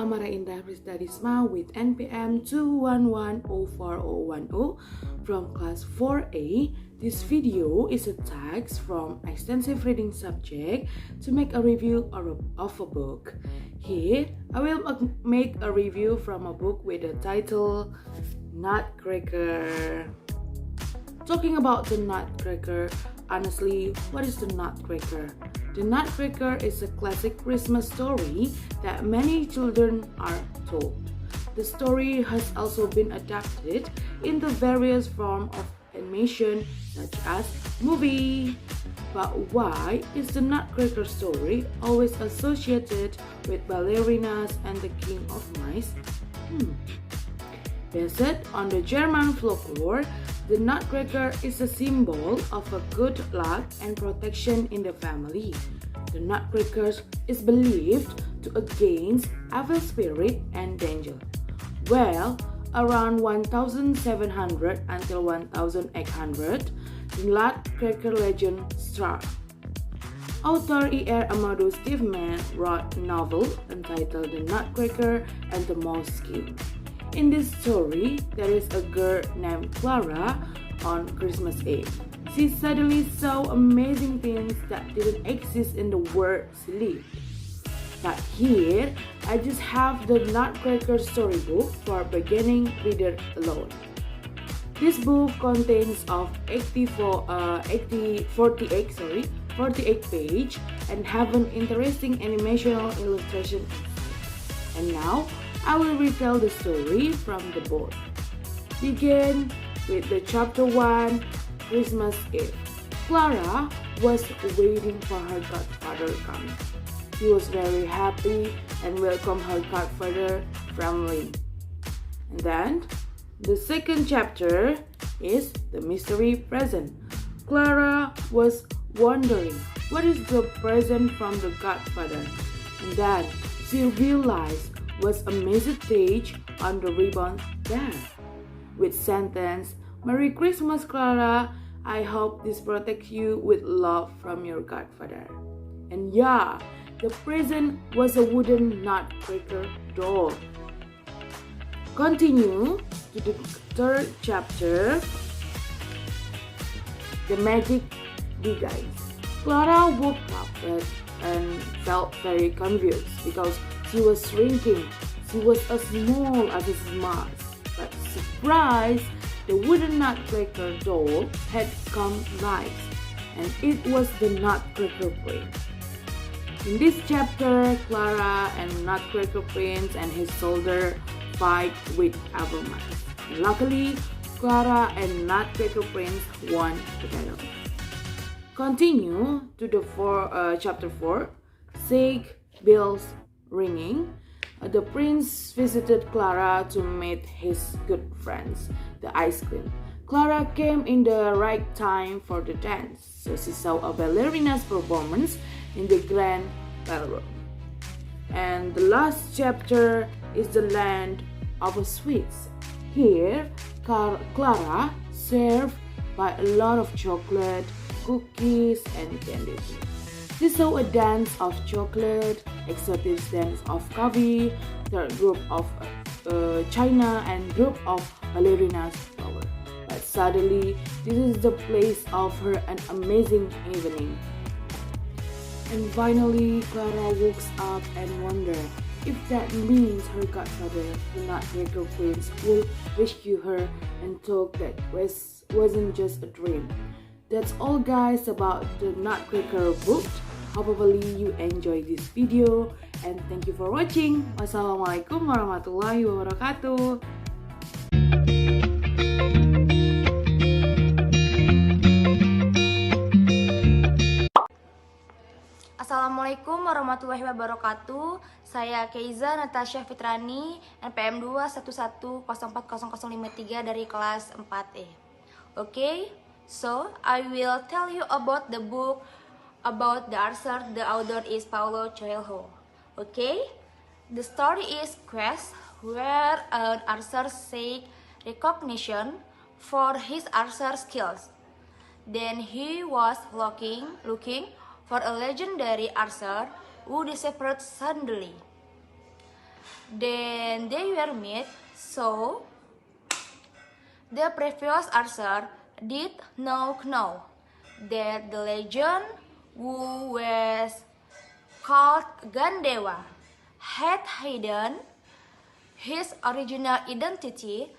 Amara Indah Prisetia Disma with NPM 2110410 from class 4A. This video is a text from extensive reading subject to make a review of a book. Here, I will make a review from a book with the title Nutcracker. Talking about the Nutcracker, honestly, what is the Nutcracker? The Nutcracker is a classic Christmas story that many children are told. The story has also been adapted into various forms of animation such as movie. But why is the Nutcracker story always associated with ballerinas and the king of mice? Based on the German folklore, the Nutcracker is a symbol of a good luck and protection in the family. The Nutcracker is believed to against evil spirit and danger. Well, around 1700 until 1800, the Nutcracker legend struck. Author E.R. Amadeus Stevman wrote a novel entitled The Nutcracker and the Mouse King. In this story, there is a girl named Clara on Christmas Eve. She suddenly saw amazing things that didn't exist in the world she lived. But here, I just have the Nutcracker storybook for beginning reader alone. This book contains of 48 pages and have an interesting animational illustration. And now, I will retell the story from the book. Begin with the chapter 1, Christmas Eve. Clara was waiting for her godfather coming. She was very happy and welcomed her godfather family. And then, the second chapter is the mystery present. Clara was wondering what is the present from the godfather. And then she realized was a message on the ribbon there with sentence, "Merry Christmas, Clara. I hope this protects you with love from your godfather." And yeah, the present was a wooden Nutcracker doll. Continue to the third chapter, the magic disguise. Clara woke up and felt very confused because she was shrinking. She was as small as a mouse. But surprise, the wooden Nutcracker doll had come alive, and it was the Nutcracker Prince. In this chapter, Clara and Nutcracker Prince and his soldier fight with evil mice. Luckily, Clara and Nutcracker Prince won the battle. Continue to the chapter 4, Sick Bells Ringing. The prince visited Clara to meet his good friends, the ice cream. Clara came in the right time for the dance, so she saw a ballerina's performance in the grand ballroom. And the last chapter is the land of sweets. Here, Clara served by a lot of chocolate, cookies, and candies. She saw a dance of chocolate, exotic dance of coffee, third group of China, and group of ballerinas flower. But suddenly, this is the place of her an amazing evening. And finally, Clara wakes up and wonders if that means her godfather, the Nutcracker Prince, will rescue her and talk that wasn't just a dream. That's all guys about the Nutcracker book. Hopefully you enjoy this video and thank you for watching. Wassalamualaikum warahmatullahi wabarakatuh. Assalamualaikum warahmatullahi wabarakatuh. Saya Keyza, Natasya, Fitrani, NPM 211040053 dari kelas 4E. Okay, so I will tell you about the book about the Archer. The author is Paulo Coelho. Okay, the story is quest where an archer seeks recognition for his archer skills. Then he was looking for a legendary archer who disappeared suddenly. Then they were met, so the previous answer did not know that the legend who was called Gandewa had hidden his original identity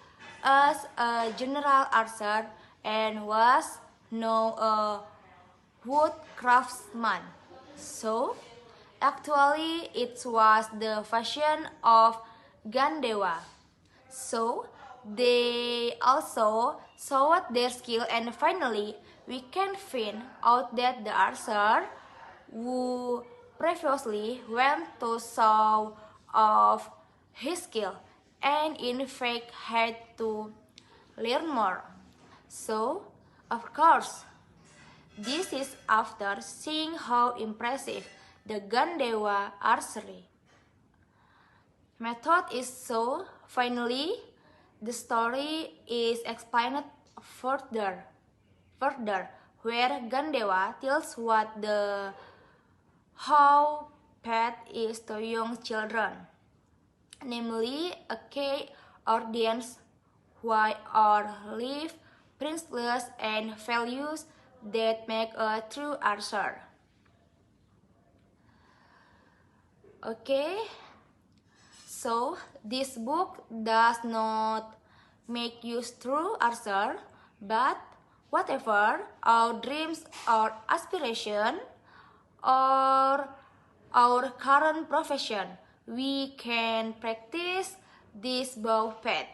as a general archer and was now a wood craftsman. So, actually, it was the fashion of Gandewa. So, they also showed their skill, and finally, we can find out that the archer who previously went to show off his skill and in fact had to learn more. So, of course, this is after seeing how impressive the Gandewa archery method is. So, finally, the story is explained further, where Gandewa tells what the how pet is to young children, namely a key audience why or live principles and values that make a true archer. Okay, so this book does not make you true archer, but whatever our dreams or aspiration or our current profession, we can practice this bow pet.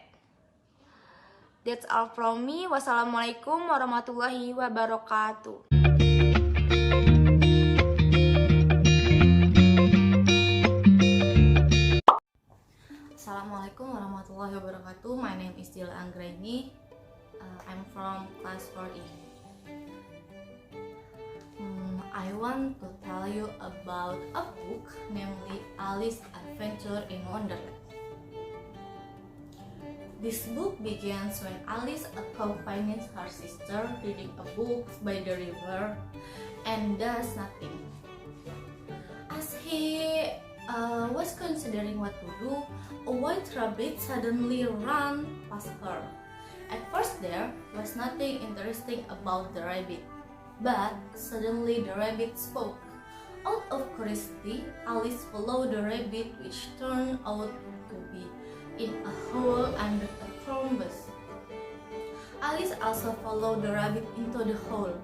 That's all from me. Wassalamualaikum warahmatullahi wabarakatuh. Assalamualaikum warahmatullahi wabarakatuh. My name is Dila Anggraini. I'm from class 4E. I want to tell you about a book, namely Alice's Adventure in Wonderland. This book begins when Alice accompanies her sister reading a book by the river and does nothing. As he was considering what to do, a white rabbit suddenly ran past her. At first there was nothing interesting about the rabbit, but suddenly the rabbit spoke. Out of curiosity, Alice followed the rabbit, which turned out to be in a hole under a thorn bush. Alice also followed the rabbit into the hole,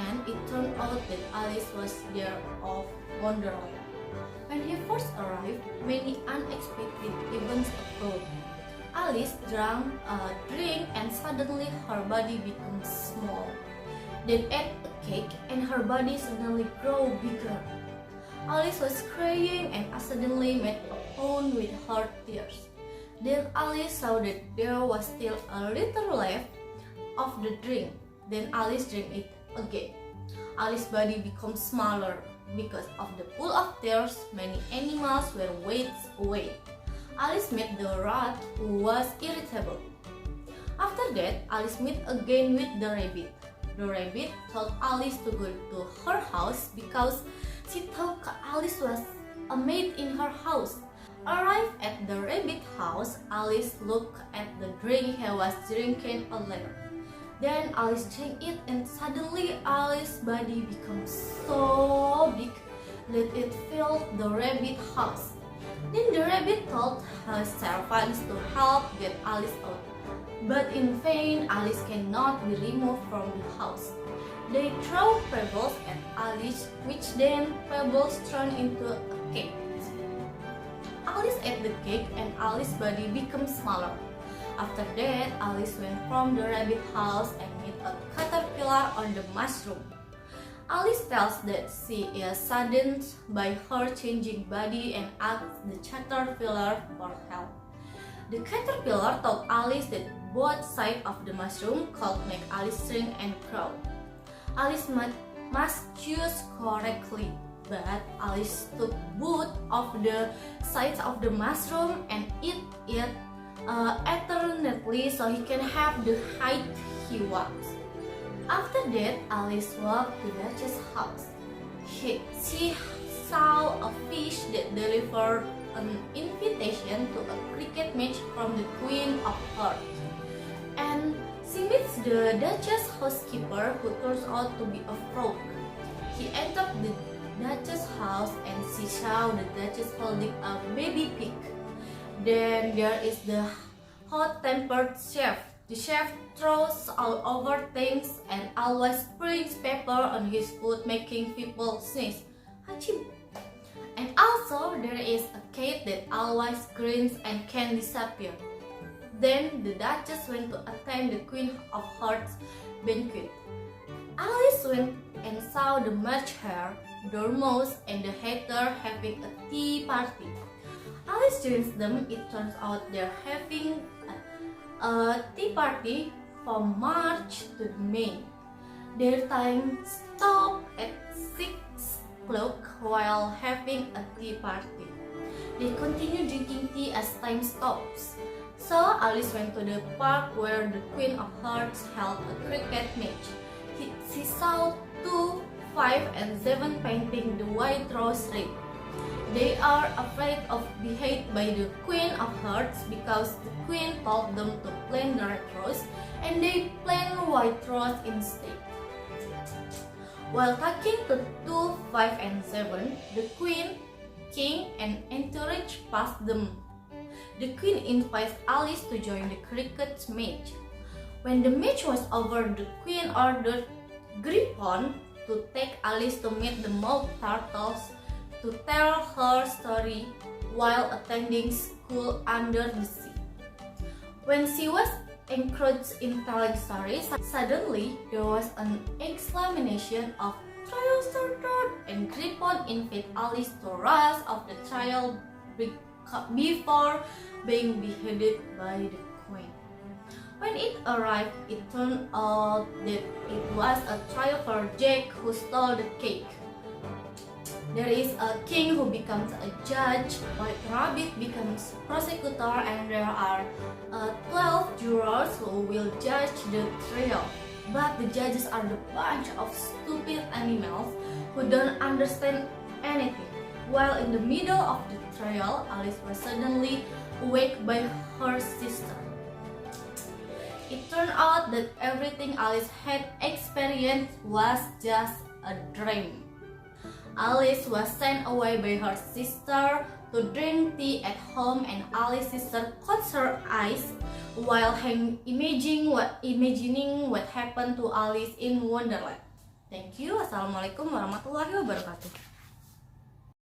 and it turned out that Alice was there of Wonderland. When he first arrived, many unexpected events occurred. Alice drank a drink and suddenly her body becomes small. Then ate a cake and her body suddenly grew bigger. Alice was crying and suddenly made a pond with her tears. Then Alice saw that there was still a little left of the drink. Then Alice drank it again. Alice's body becomes smaller. Because of the pool of tears, many animals were washed away. Alice met the rat, who was irritable. After that, Alice met again with the rabbit. The rabbit told Alice to go to her house because she thought Alice was a maid in her house. Arrived at the rabbit house, Alice looked at the drink he was drinking alone. Then Alice drank it and suddenly Alice's body becomes so big that it filled the rabbit house. Then the rabbit told her servants to help get Alice out. But in vain, Alice cannot be removed from the house. They throw pebbles at Alice, which then pebbles turn into a cake. Alice ate the cake and Alice's body becomes smaller. After that, Alice went from the rabbit house and met a caterpillar on the mushroom. Alice tells that she is saddened by her changing body and asks the caterpillar for help. The caterpillar told Alice that both sides of the mushroom could make Alice shrink and grow. Alice must choose correctly, but Alice took both of the sides of the mushroom and ate it alternately so he can have the height he wants. After that, Alice walked to Duchess' house. She saw a fish that delivered an invitation to a cricket match from the Queen of Hearts. And she meets the Duchess housekeeper, who turns out to be a frog. He entered the Duchess' house and she saw the Duchess holding a baby pig. Then there is the hot-tempered chef. The chef throws all over things and always springs pepper on his food, making people sneeze. Achoo! And also there is a cat that always grins and can disappear. Then the Duchess went to attend the Queen of Hearts banquet. Alice went and saw the March Hare, Dormouse, and the Hatter having a tea party. Alice joins them. It turns out they're having a tea party from March to May. Their time stopped at 6 o'clock while having a tea party. They continue drinking tea as time stops. So Alice went to the park where the Queen of Hearts held a cricket match. She saw 2, 5, and 7 painting the White Rose ring. They are afraid of being hated by the Queen of Hearts because the Queen told them to plant the red rose, and they plant white rose instead. While talking to 2, 5, and 7, the Queen, King, and entourage pass them. The Queen invites Alice to join the cricket match. When the match was over, the Queen ordered Griffon to take Alice to meet the mock turtles to tell her story while attending school under the sea. When she was encouraged in telling stories, suddenly there was an exclamation of "Trial started!" and Griffon invited Alice to rise of the trial before being beheaded by the Queen. When it arrived, it turned out that it was a trial for Jack, who stole the cake. There is a king who becomes a judge, White Rabbit becomes prosecutor, and there are 12 jurors who will judge the trial. But the judges are the bunch of stupid animals who don't understand anything. While in the middle of the trial, Alice was suddenly awaked by her sister. It turned out that everything Alice had experienced was just a dream. Alice was sent away by her sister to drink tea at home, and Alice's sister closed her eyes while imagining what happened to Alice in Wonderland. Thank you. Assalamualaikum warahmatullahi wabarakatuh.